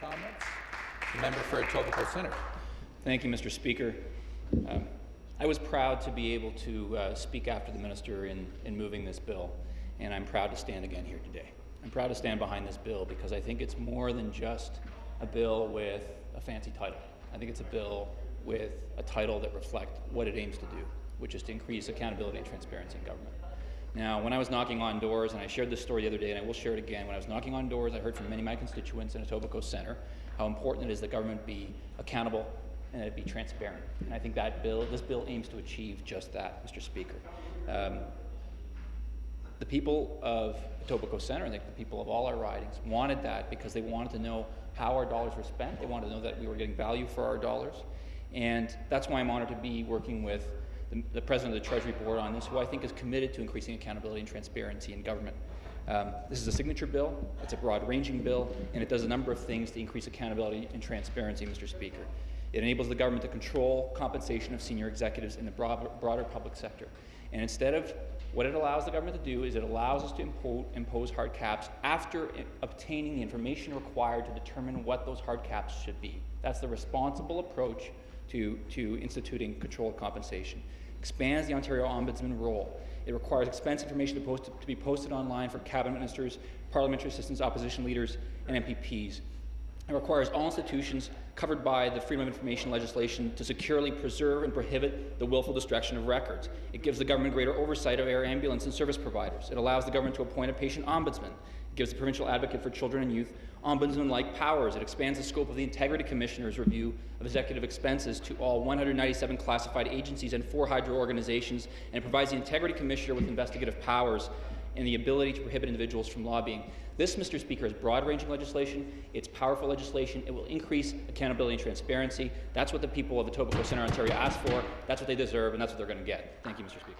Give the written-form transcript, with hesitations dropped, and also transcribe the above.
comments? The member for Etobicoke Centre. Thank you, Mr. Speaker. I was proud to be able to speak after the minister in moving this bill, and I'm proud to stand again here today. I'm proud to stand behind this bill because I think it's more than just a bill with a fancy title. I think it's a bill with a title that reflects what it aims to do, which is to increase accountability and transparency in government. Now, when I was knocking on doors, and I shared this story the other day, and I will share it again, when I was knocking on doors, I heard from many of my constituents in Etobicoke Centre how important it is that government be accountable and that it be transparent. And I think that this bill aims to achieve just that, Mr. Speaker. The people of Etobicoke Centre, and the people of all our ridings, wanted that because they wanted to know how our dollars were spent. They wanted to know that we were getting value for our dollars. And that's why I'm honoured to be working with the President of the Treasury Board on this, who I think is committed to increasing accountability and transparency in government. This is a signature bill, it's a broad-ranging bill, and it does a number of things to increase accountability and transparency, Mr. Speaker. It enables the government to control compensation of senior executives in the broader public sector. And instead of what it allows the government to do is it allows us to impose hard caps after obtaining the information required to determine what those hard caps should be. That's the responsible approach to instituting controlled compensation. Expands the Ontario Ombudsman role. It requires expense information to be posted online for cabinet ministers, parliamentary assistants, opposition leaders, and MPPs. It requires all institutions covered by the Freedom of Information legislation to securely preserve and prohibit the willful destruction of records. It gives the government greater oversight of air ambulance and service providers. It allows the government to appoint a patient ombudsman. It gives the provincial advocate for children and youth ombudsman-like powers. It expands the scope of the Integrity Commissioner's review of executive expenses to all 197 classified agencies and 4 hydro organizations, and it provides the Integrity Commissioner with investigative powers and the ability to prohibit individuals from lobbying. This, Mr. Speaker, is broad-ranging legislation. It's powerful legislation. It will increase accountability and transparency. That's what the people of Etobicoke Centre, Ontario asked for. That's what they deserve, and that's what they're going to get. Thank you, Mr. Speaker.